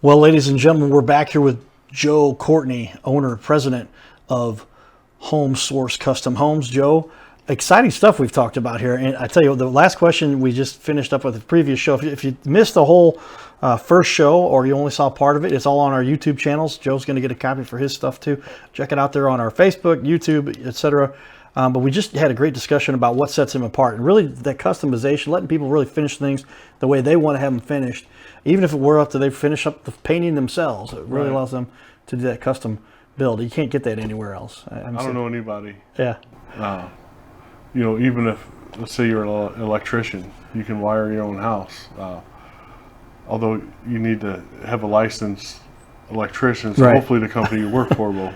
Well, ladies and gentlemen, we're back here with Joe Courtney, owner, president of Home Source Custom Homes. Joe, exciting stuff we've talked about here. And I tell you, the last question we just finished up with the previous show, if you missed the whole first show or you only saw part of it, it's all on our YouTube channels. Joe's going to get a copy for his stuff too. Check it out there on our Facebook, YouTube, etc. But we just had a great discussion about what sets him apart, and really that customization, letting people really finish things the way they want to have them finished. Even if it were up to they finish up the painting themselves, it really allows them to do that custom build. You can't get that anywhere else. I don't know anybody. Yeah. Even if, let's say you're an electrician, you can wire your own house. Although you need to have a licensed electrician, so hopefully the company you work for will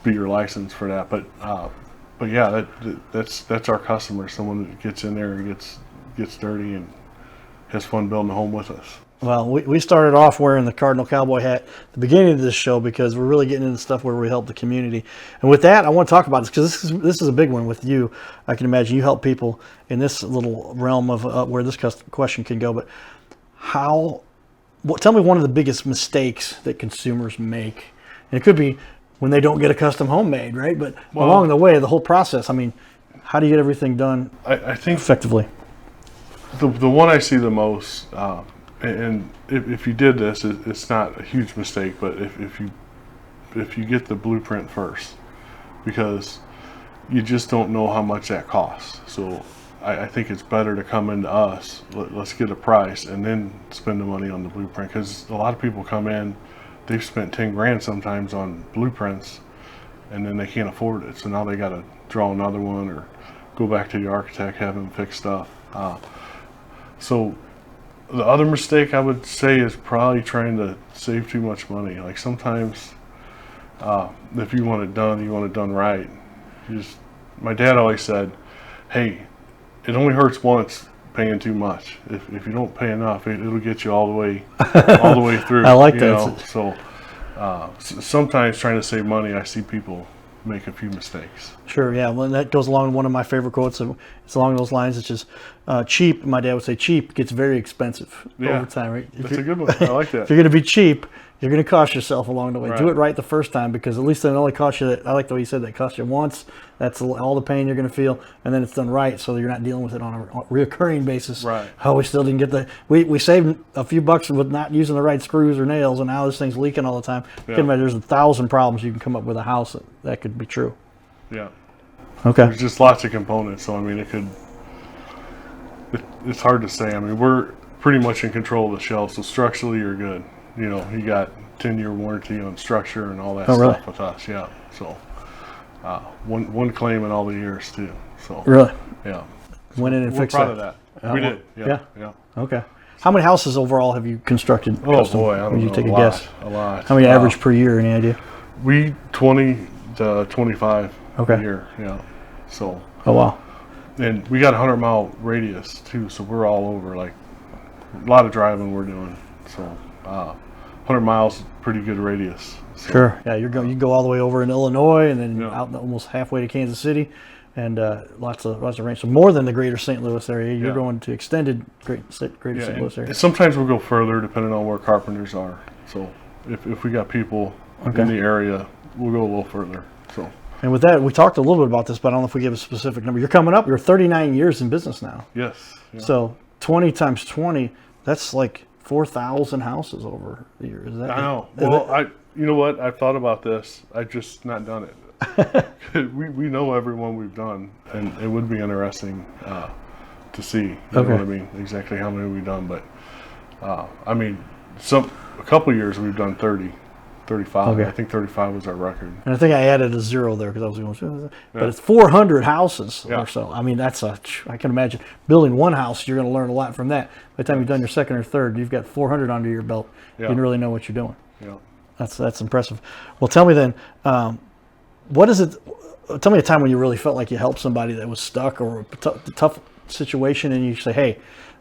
be your license for that. But yeah, that's our customer. Someone that gets in there and gets dirty and has fun building a home with us. Well, we started off wearing the Cardinal Cowboy hat at the beginning of this show because we're really getting into stuff where we help the community. And with that, I want to talk about this because this is a big one with you. I can imagine you help people in this little realm of where this question can go. But tell me one of the biggest mistakes that consumers make. And it could be when they don't get a custom home made, right? But along the way, the whole process, I mean, how do you get everything done I think effectively? The one I see the most, and if you did this, it's not a huge mistake, but if you get the blueprint first, because you just don't know how much that costs. So I think it's better to come into us, let's get a price, and then spend the money on the blueprint, because a lot of people come in, they've spent 10 grand sometimes on blueprints, and then they can't afford it. So now they got to draw another one or go back to the architect, have him fix stuff. So the other mistake I would say is probably trying to save too much money. Like sometimes if you want it done right. My dad always said, hey, it only hurts once paying too much. If you don't pay enough, it'll get you all the way through. I like that. So sometimes trying to save money, I see people make a few mistakes. Sure, yeah. Well, that goes along with one of my favorite quotes. It's along those lines. It's just cheap. My dad would say cheap gets very expensive over time, right? That's a good one. I like that. If you're going to be cheap, you're going to cost yourself along the way. Right. Do it right the first time, because at least it only costs you that. I like the way you said that. Cost you once. That's all the pain you're going to feel, and then it's done right, so you're not dealing with it on a reoccurring basis. Right. Oh, we still didn't get we saved a few bucks with not using the right screws or nails, and now this thing's leaking all the time. Yeah. You can imagine there's 1,000 problems you can come up with a house that could be true. Yeah. Okay. There's just lots of components, so I mean, it's hard to say. I mean, we're pretty much in control of the shelf, so structurally you're good. You got 10-year warranty on structure and all that stuff with us. Yeah. So one claim in all the years too. So really, yeah. Went in and fixed proud that. of that. We did. Yeah. Okay. How many houses overall have you constructed? Oh custom? boy, I don't know. You take a guess. A lot. How many average per year? Any idea? We 20 to 25 Okay. a year. Yeah. So. Oh wow. And we got a 100-mile radius too, so we're all over. Like a lot of driving we're doing. So 100 miles, pretty good radius. So, sure. Yeah, you can go all the way over in Illinois, and then out almost halfway to Kansas City, and lots of range. So more than the greater St. Louis area. You're going to extended greater St. Louis area. Sometimes we'll go further depending on where carpenters are. So if we got people in the area, we'll go a little further. So. And with that, we talked a little bit about this, but I don't know if we give a specific number. You're coming up. You're 39 years in business now. Yes. Yeah. So 20 times 20, that's like 4,000 houses over the year. Is that? I know. Well, you know what? I've thought about this. I've just not done it. we know everyone we've done, and it would be interesting to see. You know what I mean? Exactly how many we've done, but I mean, a couple of years we've done 30. 35. Okay. I think 35 was our record. And I think I added a zero there because I was going, but it's 400 houses or so. I mean, I can imagine building one house, you're going to learn a lot from that. By the time you've done your second or third, you've got 400 under your belt. You can really know what you're doing. Yeah. That's impressive. Well, tell me then, what is it? Tell me a time when you really felt like you helped somebody that was stuck or a tough situation, and you say, hey,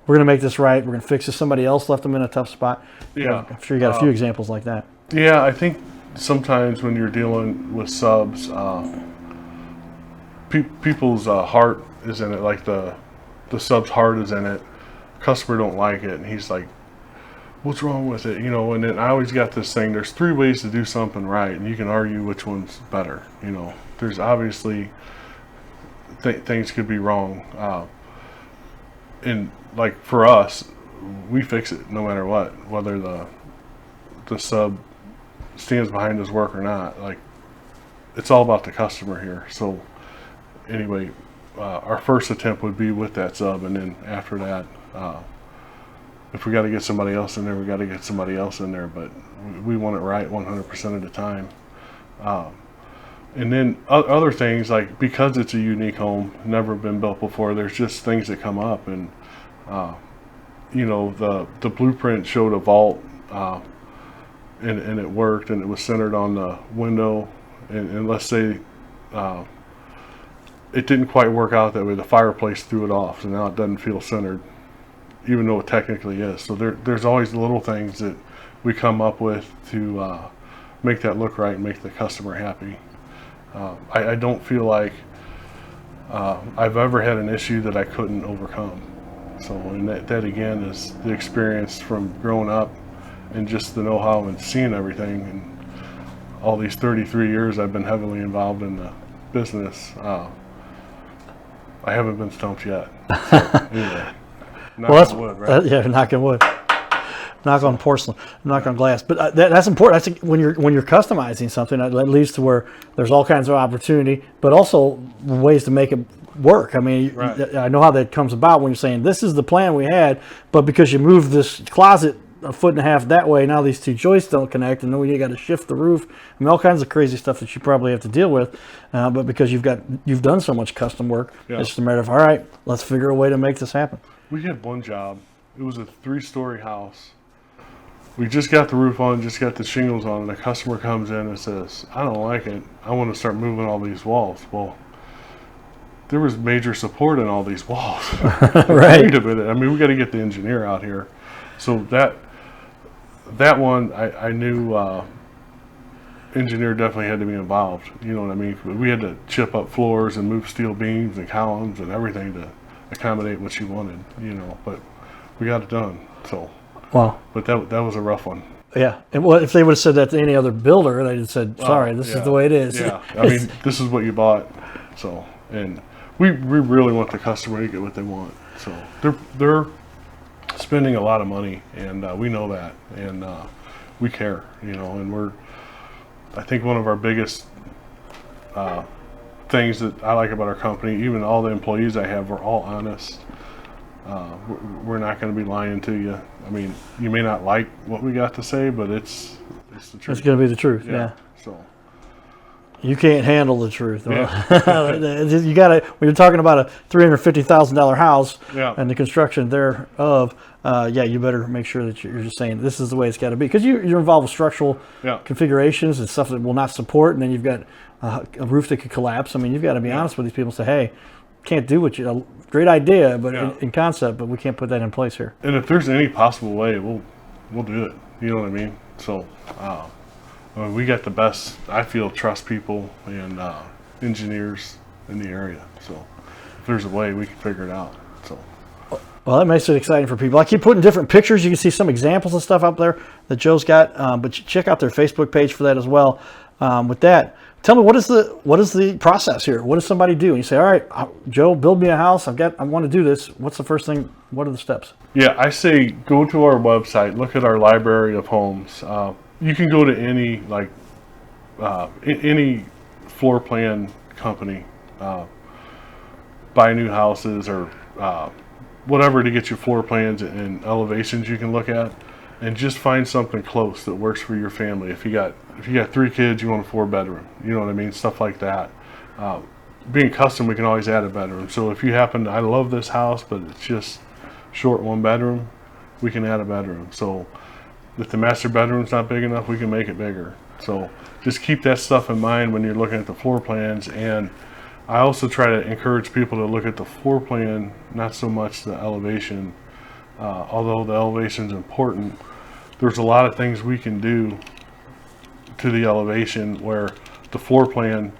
we're going to make this right. We're going to fix this. Somebody else left them in a tough spot. Yeah. I'm sure you got a few examples like that. Yeah, I think sometimes when you're dealing with subs, people's heart is in it, like the sub's heart is in it. Customer don't like it, and he's like, what's wrong with it? You know, and then I always got this thing, there's 3 ways to do something right, and you can argue which one's better. You know, there's obviously things could be wrong. And like for us, we fix it no matter what, whether the sub stands behind his work or not. Like, it's all about the customer here. So anyway, our first attempt would be with that sub, and then after that, if we got to get somebody else in there, we got to get somebody else in there, but we want it right 100% of the time. And then other things, like because it's a unique home, never been built before, there's just things that come up. And you know, the blueprint showed a vault, and it worked, and it was centered on the window, and let's say it didn't quite work out that way. The fireplace threw it off, so now it doesn't feel centered, even though it technically is. So there's always little things that we come up with to make that look right and make the customer happy. I don't feel like I've ever had an issue that I couldn't overcome. So, and that again is the experience from growing up and just the know-how and seeing everything. And all these 33 years I've been heavily involved in the business, I haven't been stumped yet. So, anyway, knock on wood, right? Yeah, knock on wood. Knock on porcelain, knock on glass. But that's important. I think when you're customizing something, that leads to where there's all kinds of opportunity, but also ways to make it work. I mean, right. I know how that comes about when you're saying this is the plan we had, but because you moved this closet 1.5 feet that way, now these 2 joists don't connect, and then you got to shift the roof. I mean, all kinds of crazy stuff that you probably have to deal with. But because you've done so much custom work, it's just a matter of, all right, let's figure a way to make this happen. We had one job. It was a 3-story house. We just got the roof on, just got the shingles on, and the customer comes in and says, I don't like it. I want to start moving all these walls. Well, there was major support in all these walls. Right. Wait a minute. I mean, we got to get the engineer out here. So that one, I knew engineer definitely had to be involved. You know what I mean? We had to chip up floors and move steel beams and columns and everything to accommodate what she wanted, you know, but we got it done. So. Wow. But that was a rough one. Yeah. And well, if they would have said that to any other builder, they'd have said, sorry, this is the way it is. Yeah. I mean, this is what you bought. So, and we really want the customer to get what they want. So they're spending a lot of money, and we know that, and we care, you know, and I think one of our biggest things that I like about our company, even all the employees I have, we're all honest. We're not going to be lying to you. I mean, you may not like what we got to say, but it's the truth. It's going to be the truth. Yeah. So you can't handle the truth. Yeah. You got to, when you're talking about a $350,000 house yeah. and the construction thereof, you better make sure that you're just saying this is the way it's got to be, because you're involved with structural configurations and stuff that will not support, and then you've got a roof that could collapse. I mean, you've got to be honest with these people and say, hey, can't do what you. Great idea, but in concept, but we can't put that in place here. And if there's any possible way, we'll do it. You know what I mean? So we got the best, I feel, trust people and engineers in the area. So if there's a way, we can figure it out. So. Well, that makes it exciting for people. I keep putting different pictures. You can see some examples of stuff up there that Joe's got, but check out their Facebook page for that as well. With that, tell me, what is the process here? What does somebody do? And you say, all right, Joe, build me a house. I want to do this. What's the first thing? What are the steps? Yeah, I say go to our website, look at our library of homes. You can go to any any floor plan company, buy new houses or whatever to get your floor plans and elevations you can look at, and just find something close that works for your family. If you got 3 kids, you want a 4-bedroom. You know what I mean? Stuff like that. Being custom, we can always add a bedroom. So if you happen to, I love this house, but it's just short 1 bedroom, we can add a bedroom. So if the master bedroom's not big enough, we can make it bigger. So just keep that stuff in mind when you're looking at the floor plans. And I also try to encourage people to look at the floor plan, not so much the elevation. Although the elevation is important, there's a lot of things we can do to the elevation where the floor plan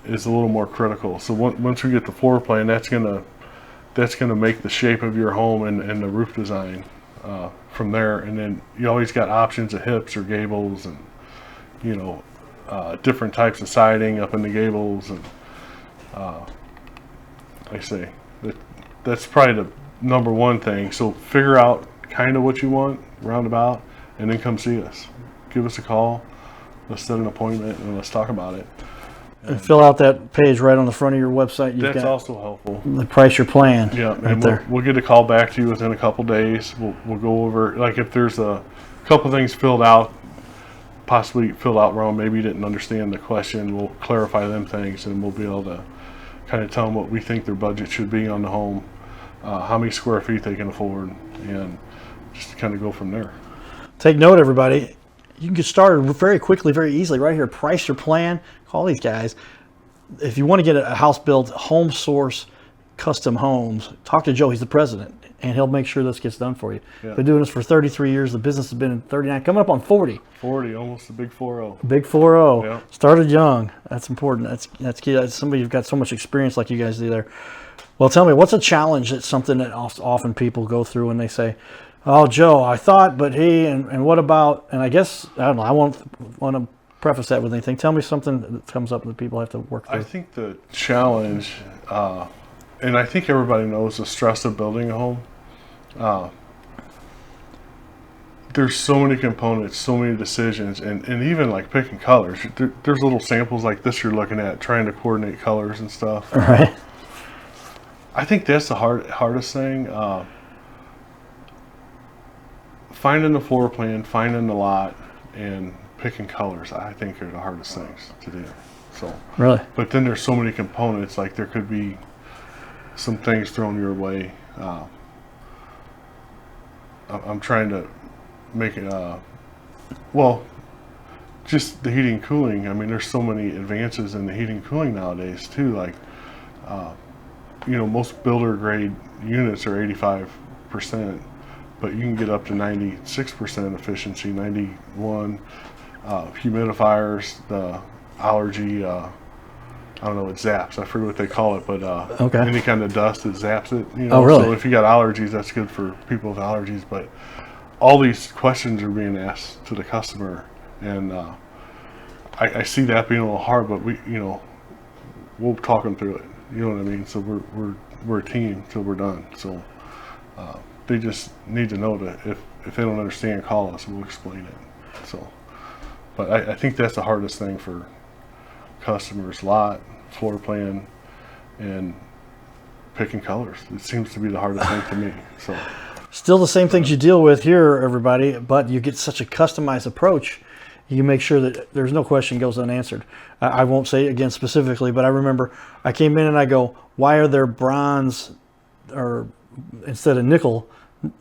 is a little more critical. So once we get the floor plan, that's gonna make the shape of your home and the roof design. from there. And then you always got options of hips or gables, and different types of siding up in the gables. And like I say, that's probably the number one thing. So figure out kind of what you want roundabout, and then come see us. Give us a call. Let's set an appointment and let's talk about it. And fill out that page right on the front of your website. You've That's got also helpful. the price your plan. Yeah, right and there. we'll get a call back to you within a couple days. We'll go over, like, if there's a couple things filled out, possibly filled out wrong, maybe you didn't understand the question, we'll clarify them things, and we'll be able to kind of tell them what we think their budget should be on the home, how many square feet they can afford, and just kind of go from there. Take note, everybody. You can get started very quickly, very easily right here. Price your plan. Call these guys. If you want to get a house built, Home Source Custom Homes, talk to Joe. He's the president, and he'll make sure this gets done for you. Yeah. Been doing this for 33 years. The business has been in 39, coming up on 40. 40, almost a big 4-0. Big 4-0. Yeah. Started young. That's important. That's key. That's somebody who's got so much experience like you guys do there. Well, tell me, what's a challenge that's something that often people go through when they say, "Oh, Joe, I thought, but he, and what about?" And I guess, I don't know, I won't want to preface that with anything. Tell me something that comes up that people have to work through. I think the challenge, and I think everybody knows the stress of building a home. There's so many components, so many decisions, and even like picking colors. There's little samples like this you're looking at, trying to coordinate colors and stuff. All right. I think that's the hardest thing. Finding the floor plan, finding the lot, and picking colors, I think, are the hardest things to do. So, Really? but then there's so many components. Like, there could be some things thrown your way. I'm trying to make it, just the heating and cooling. I mean, there's so many advances in the heating and cooling nowadays too. Like, most builder grade units are 85%, but you can get up to 96% efficiency, 91. Humidifiers, the allergy, I don't know, it zaps. I forget what they call it, but Okay. any kind of dust, it zaps it. Oh, really? So if you got allergies, that's good for people with allergies. But all these questions are being asked to the customer, and I see that being a little hard. But we'll talk them through it. You know what I mean? So we're a team till we're done. So they just need to know that if they don't understand, call us. We'll explain it. So. But I think that's the hardest thing for customers: lot, floor plan, and picking colors. It seems to be the hardest thing to me. So, Still the same things you deal with here, everybody, but you get such a customized approach. You make sure that there's no question goes unanswered. I won't say it again specifically, but I remember I came in and I go, "Why are there bronze or instead of nickel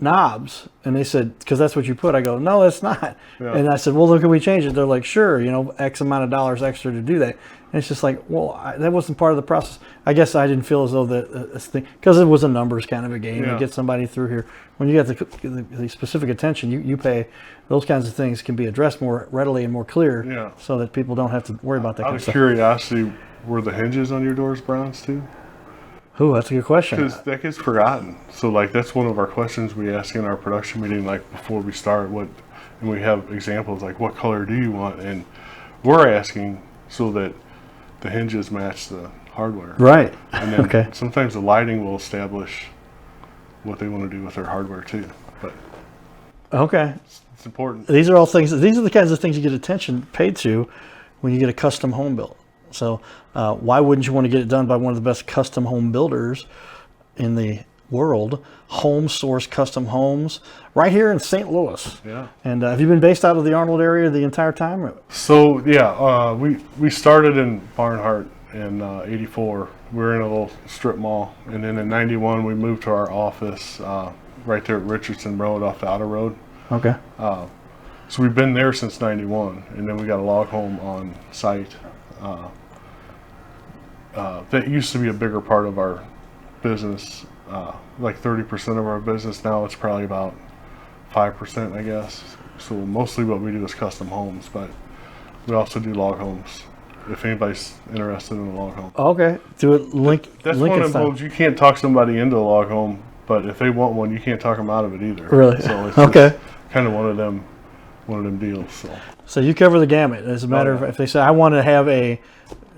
knobs?" And they said, "Because that's what you put." I go, "No, it's not." Yeah. And I said, "Well, look, can we change it?" They're like, "Sure, X amount of dollars extra to do that." And it's just like, well, that wasn't part of the process. I guess I didn't feel as though this thing, because it was a numbers kind of a game to Yeah. get somebody through here. When you got the specific attention you pay, those kinds of things can be addressed more readily and more clear, Yeah. so that people don't have to worry about that out kind of of stuff. curiosity, were the hinges on your doors bronze too? Ooh, that's a good question. Because that gets forgotten. So, like, that's one of our questions we ask in our production meeting, like before we start. And we have examples like, what color do you want? And we're asking so that the hinges match the hardware. Right. And then Okay. sometimes the lighting will establish what they want to do with their hardware too. But Okay. it's important. These are all things. These are the kinds of things you get attention paid to when you get a custom home built. So why wouldn't you want to get it done by one of the best custom home builders in the world? Home Source Custom Homes, right here in St. Louis. Yeah. And have you been based out of the Arnold area the entire time? So yeah, we started in Barnhart in '84. We were in a little strip mall, and then in '91 we moved to our office right there at Richardson Road off the Outer Road. Okay. So we've been there since '91, and then we got a log home on site. That used to be a bigger part of our business, like 30% of our business. Now it's probably about 5%, I guess. So mostly what we do is custom homes, but we also do log homes. If anybody's interested in a log home, Okay. Do it that's Lincoln one of style. those you can't talk somebody into a log home but if they want one, you can't talk them out of it either. Really? So it's Okay. kind of one of them deals. So you cover the gamut. As a matter of, yeah. if they say I want to have a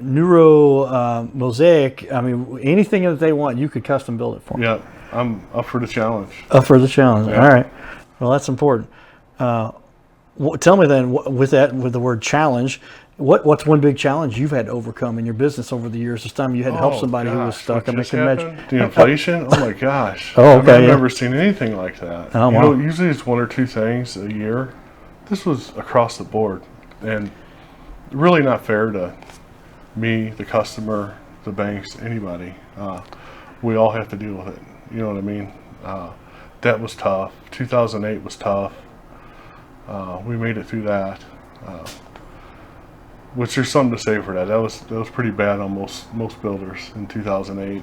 neuro mosaic, I mean anything that they want, you could custom build it for them. Yeah, I'm up for the challenge. Up for the challenge. Yeah. All right. Well, that's important. Tell me then, with the word challenge, what's one big challenge you've had to overcome in your business over the years? This time you had to help somebody who was stuck. What I just can imagine. happened? The inflation. Oh my gosh. Oh, okay, I've yeah. never seen anything like that. Oh, you wow. know, usually it's one or two things a year. This was across the board, and really not fair to me, the customer, the banks, anybody. We all have to deal with it. You know what I mean? That was tough. 2008 was tough. We made it through that. Which there's something to say for that. That was pretty bad on most builders in 2008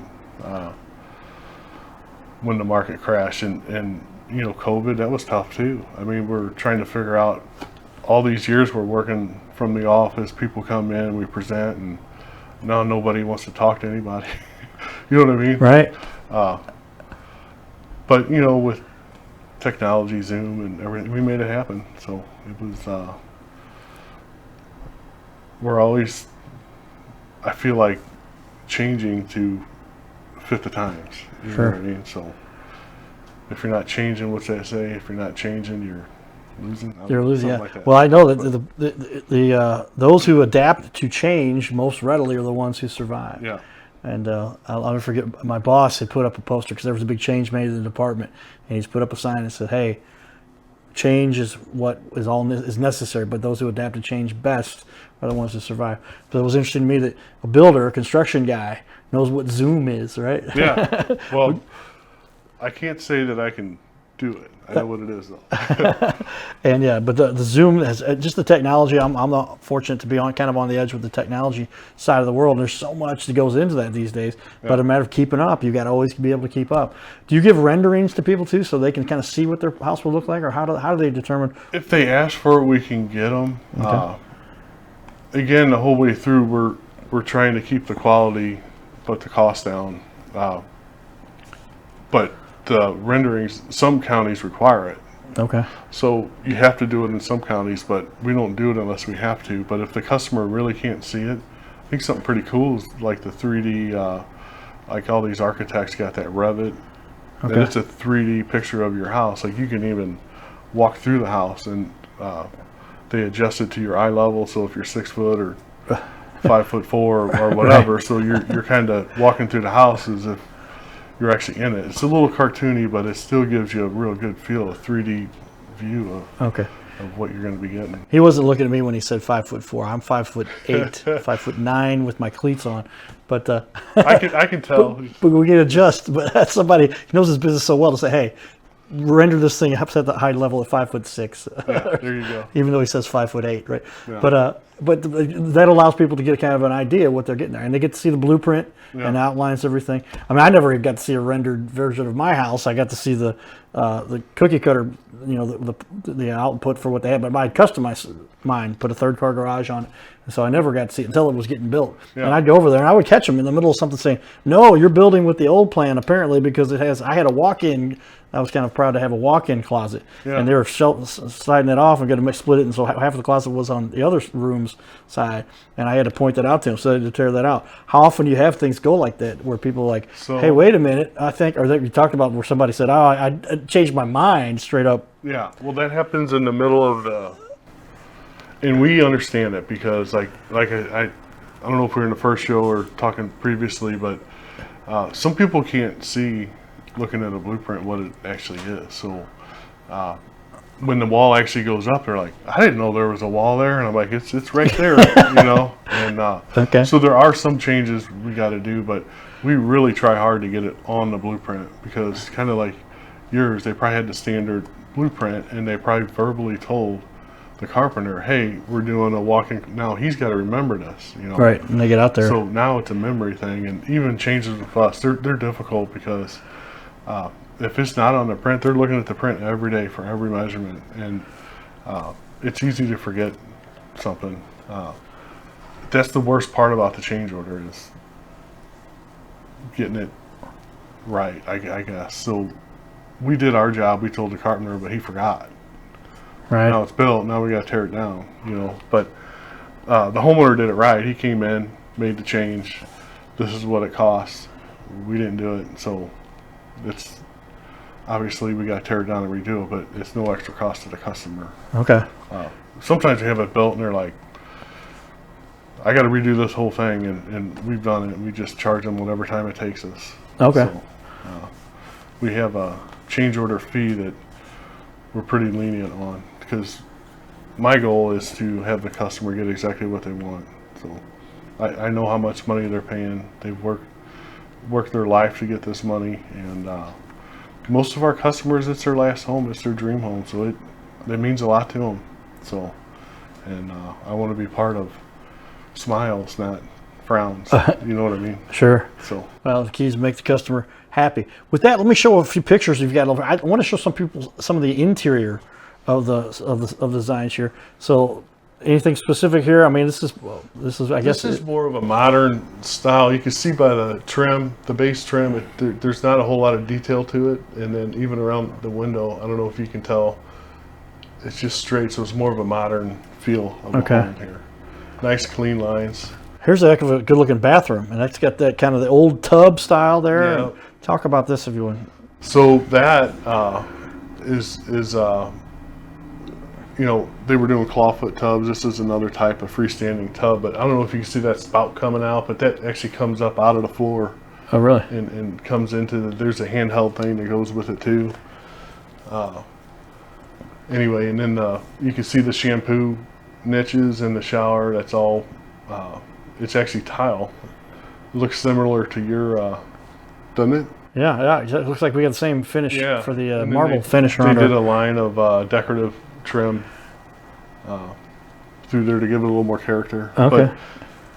when the market crashed, and you know, COVID, that was tough too. I mean, we're trying to figure out, all these years we're working from the office, people come in, we present, and now nobody wants to talk to anybody. You know what I mean? Right. But you know, with technology, Zoom and everything, we made it happen. So it was, we're always, I feel like, changing to fit the times. You Sure. know what I mean? So if you're not changing, what's that say? If you're not changing, you're losing. I don't You're know, losing. something Yeah. like that. Well, I know that those who adapt to change most readily are the ones who survive. Yeah. And I'll never forget, my boss had put up a poster because there was a big change made in the department, and he's put up a sign that said, "Hey, change is what is necessary, but those who adapt to change best are the ones who survive." So it was interesting to me that a builder, a construction guy, knows what Zoom is, right? Yeah. Well, I can't say that I can do it. I know what it is though. And yeah, but the Zoom has just the technology. I'm not fortunate to be kind of on the edge with the technology side of the world. There's so much that goes into that these days. Yeah. But a matter of keeping up, you got to always be able to keep up. Do you give renderings to people too, so they can kind of see what their house will look like, or how do they determine? If they ask for it, we can get them. Again, the whole way through, we're trying to keep the quality, but the cost down. But the renderings, some counties require it. Okay. So you have to do it in some counties, but we don't do it unless we have to. But if the customer really can't see it, I think something pretty cool is like the 3D, like all these architects got that Revit. Okay. And it's a 3D picture of your house. Like you can even walk through the house, and they adjust it to your eye level. So if you're 6 foot or 5'4" or whatever, Right. so you're kind of walking through the house as if you're actually in it. It's a little cartoony, but it still gives you a real good feel, a 3D view Okay. of what you're going to be getting. He wasn't looking at me when he said 5'4". I'm 5'8", 5'9" with my cleats on. But I can tell. but we can adjust. But that's somebody who knows his business so well to say, "Hey, render this thing up at the high level at 5'6". Yeah, there you go. Even though he says 5'8", right? Yeah. But that allows people to get kind of an idea of what they're getting there, and they get to see the blueprint Yeah. and outlines everything. I mean, I never even got to see a rendered version of my house. I got to see the cookie cutter, you know, the output for what they had. But I had customized mine, put a third car garage on it, and so I never got to see it until it was getting built. Yeah. And I'd go over there and I would catch them in the middle of something saying, "No, you're building with the old plan apparently because it has." I had a walk-in. I was kind of proud to have a walk-in closet, Yeah. and they were sliding it off and going to split it, and so half of the closet was on the other room's side, and I had to point that out to them so they had to tear that out. How often do you have things go like that, where people are like, So- "Hey, wait a minute, I think," or that you talked about where somebody said, "Oh, I changed my mind straight up." Yeah, well, that happens in the middle of the, and we understand it because, like I don't know if we were in the first show or talking previously, but some people can't see, looking at a blueprint, what it actually is. So when the wall actually goes up, they're like, "I didn't know there was a wall there," and I'm like, "It's right there," you know. And Okay. so there are some changes we got to do, but we really try hard to get it on the blueprint because, kind of like yours, they probably had the standard blueprint, and they probably verbally told the carpenter, "Hey, we're doing a walk-in." Now he's got to remember this, you know. Right, and they get out there. So now it's a memory thing, and even changes with us, they're difficult because if it's not on the print, they're looking at the print every day for every measurement, and it's easy to forget something. That's the worst part about the change order, is getting it right, I guess. So we did our job. We told the carpenter, but he forgot. Right. Now it's built. Now we got to tear it down. But the homeowner did it right. He came in, made the change. This is what it costs. We didn't do it, so it's obviously we got to tear it down and redo it. But it's no extra cost to the customer. Okay. Sometimes we have it built and they're like, I got to redo this whole thing, and we've done it. And we just charge them whatever time it takes us. Okay. So, we have a change order fee that we're pretty lenient on, because my goal is to have the customer get exactly what they want. So I know how much money they're paying. They've worked their life to get this money, and most of our customers, it's their last home, it's their dream home, so it means a lot to them. So, and I want to be part of smiles, not frowns. You know what I mean? Sure. So, Well, the key is to make the customer happy. With that, let me show a few pictures you've got over. I want to show some people some of the interior of the designs here. So, anything specific here? I mean, this is I guess this is more of a modern style. You can see by the trim, the base trim, there's not a whole lot of detail to it. And then even around the window, I don't know if you can tell, it's just straight. So it's more of a modern feel of the home here. Nice clean lines. Here's a heck of a good-looking bathroom, and that's got that kind of the old tub style there. Yeah. And talk about this if you want. So that is they were doing clawfoot tubs. This is another type of freestanding tub, but I don't know if you can see that spout coming out, but that actually comes up out of the floor. Oh, really? And comes into there's a handheld thing that goes with it too. Anyway, and then you can see the shampoo niches in the shower. That's all. It's actually tile. It looks similar to your, doesn't it? Yeah. It looks like we got the same finish for the marble finish They around did our. a line of decorative trim through there to give it a little more character. Okay.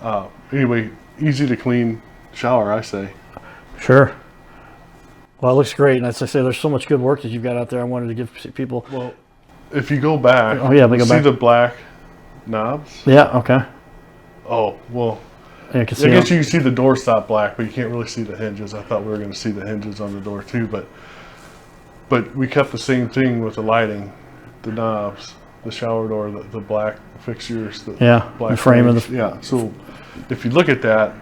But anyway, easy to clean shower, I say. Sure. Well, it looks great, and as I say, there's so much good work that you've got out there. I wanted to give people. Well, if you go back, see the black knobs. Yeah. Okay. Oh well. Yeah, I can see I guess them. you can see the door stop black, but you can't really see the hinges. I thought we were going to see the hinges on the door too, but we kept the same thing with the lighting, the knobs, the shower door, the black fixtures, the black the frame of the. Yeah. So if you look at that,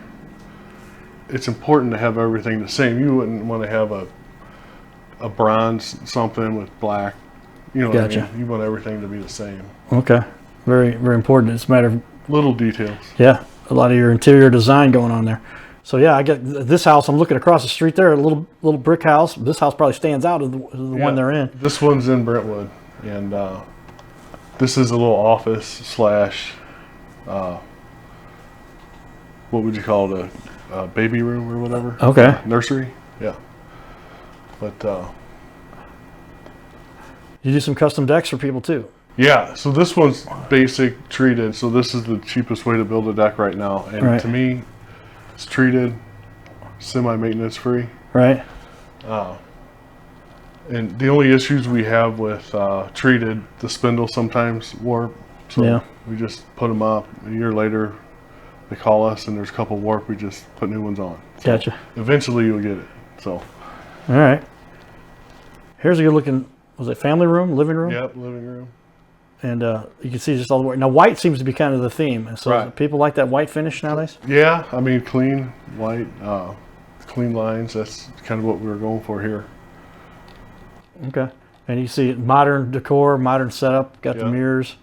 it's important to have everything the same. You wouldn't want to have a bronze something with black. You know Gotcha. what I mean? You want everything to be the same. Okay. Very, very important. It's a matter of Little details. a lot of your interior design going on there. So yeah, I get this house. I'm looking across the street there, a little brick house. This house probably stands out of the one they're in. This one's in Brentwood, and this is a little office slash, what would you call it, a baby room or whatever? Okay. Nursery, yeah. But You do some custom decks for people too. yeah, so this one's basic treated. So this is the cheapest way to build a deck right now, and Right. to me, it's treated, semi-maintenance free. Right. And the only issues we have with treated, the spindles sometimes warp. So Yeah. we just put them up. A year later, they call us and there's a couple warp. We just put new ones on. So Gotcha. eventually you'll get it. So, All right. Here's a good looking. Was it family room, living room? yep, living room. And you can see just all the work. Now white seems to be kind of the theme. And so Right. people like that white finish nowadays. Yeah, I mean, clean, white, clean lines. That's kind of what we were going for here. Okay. And you see modern decor, modern setup, got the Yeah. mirrors.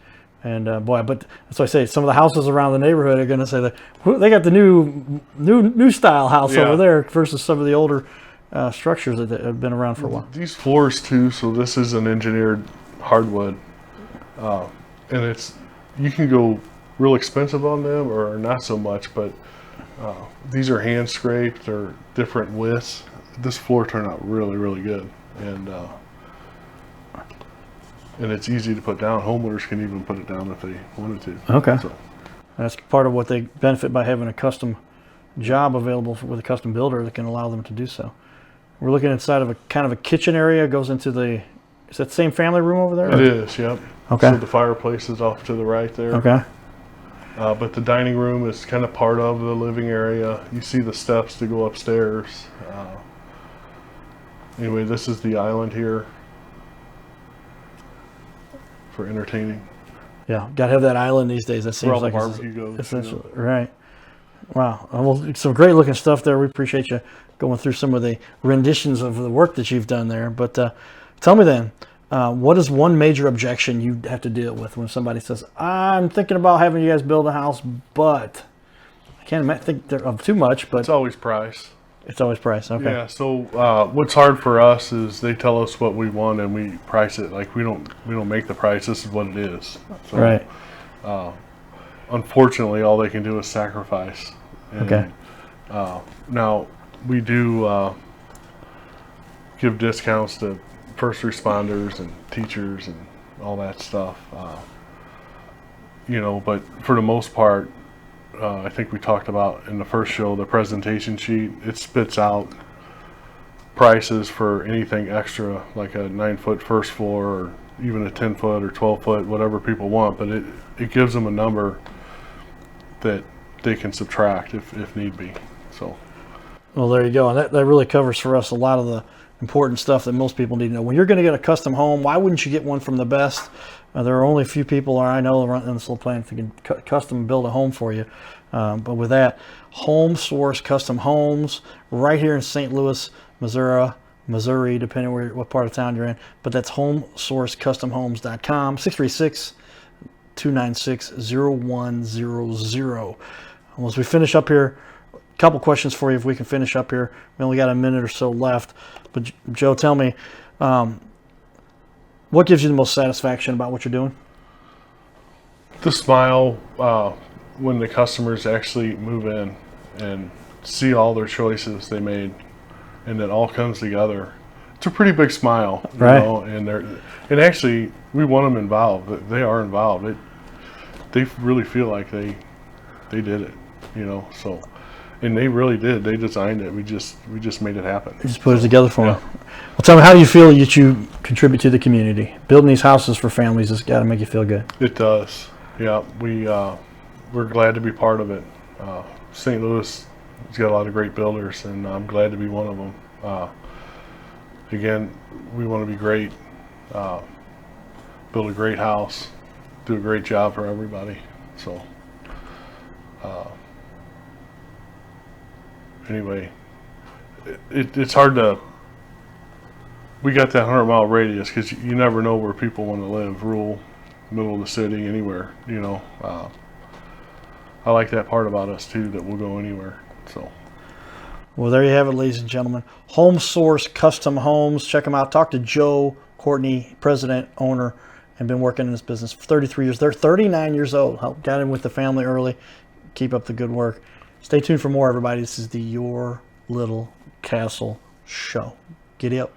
And boy, but that's why I say some of the houses around the neighborhood are going to say that they got the new style house Yeah. over there versus some of the older structures that have been around for a while. These floors too. So this is an engineered hardwood, and you can go real expensive on them or not so much. But these are hand scraped or different widths. This floor turned out really, really good, and it's easy to put down. Homeowners can even put it down if they wanted to. Okay. So, That's part of what they benefit by having a custom job available with a custom builder that can allow them to do so. We're looking inside of a kind of a kitchen area. Goes into is that the same family room over there? it is, yep. Okay. So the fireplace is off to the right there. Okay. But the dining room is kind of part of the living area. You see the steps to go upstairs. Anyway, this is the island here for entertaining. Yeah, got to have that island these days. That seems Where all the like it's barbecue goes. essential, right? Wow. Well, some great looking stuff there. We appreciate you going through some of the renditions of the work that you've done there. But tell me then, what is one major objection you have to deal with when somebody says, "I'm thinking about having you guys build a house, but I can't think of too much." But It's always price. it's always price. Okay. Yeah. So what's hard for us is they tell us what we want and we price it. Like we don't make the price. This is what it is. So, Right. Unfortunately, all they can do is sacrifice. And, Okay. Now we do give discounts to first responders and teachers and all that stuff. But for the most part, I think we talked about in the first show, the presentation sheet, it spits out prices for anything extra, like a 9-foot first floor or even a 10-foot or 12-foot, whatever people want, but it gives them a number that they can subtract if need be. So Well, there you go. And that really covers for us a lot of the important stuff that most people need to know. When you're going to get a custom home, why wouldn't you get one from the best? There are only a few people I know around this little planet that can custom build a home for you. But with that, Home Source Custom Homes, right here in St. Louis, Missouri, depending what part of town you're in. But that's homesourcecustomhomes.com, 636-296-0100. As we finish up here, a couple questions for you if we can finish up here. We only got a minute or so left. But Joe, tell me, what gives you the most satisfaction about what you're doing? the smile when the customers actually move in and see all their choices they made, and it all comes together. It's a pretty big smile, you Right. know, and actually we want them involved. They are involved. They really feel like they did it, you know. So, and they really did. They designed it. We just made it happen. You just put it together for Yeah. them. Well, tell me, how do you feel that you contribute to the community? Building these houses for families has got to make you feel good. It does. Yeah, we're glad to be part of it. St. Louis has got a lot of great builders, and I'm glad to be one of them. Again, we want to be great, build a great house, do a great job for everybody. So, anyway, it's hard to. We got that 100-mile radius because you never know where people want to live, rural, middle of the city, anywhere. You know, I like that part about us too, that we'll go anywhere. So. Well, there you have it, ladies and gentlemen. Home Source Custom Homes. Check them out. Talk to Joe Courtney, president, owner, and been working in this business for 33 years. They're 39 years old. Got in with the family early. Keep up the good work. Stay tuned for more, everybody. This is the Your Little Castle Show. Giddy up.